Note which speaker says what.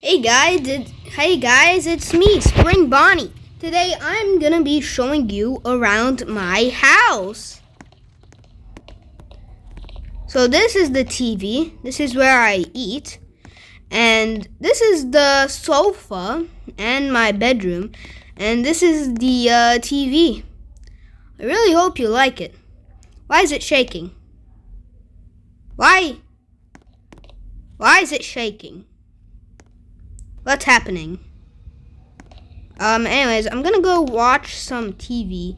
Speaker 1: Hey guys, it's me, Springbonnie. Today I'm gonna be showing you around my house. So this is the TV. This is where I eat, and this is the sofa and my bedroom, and this is the TV. I really hope you like it. Why is it shaking? Why is it shaking? What's happening? Anyways, I'm gonna go watch some TV.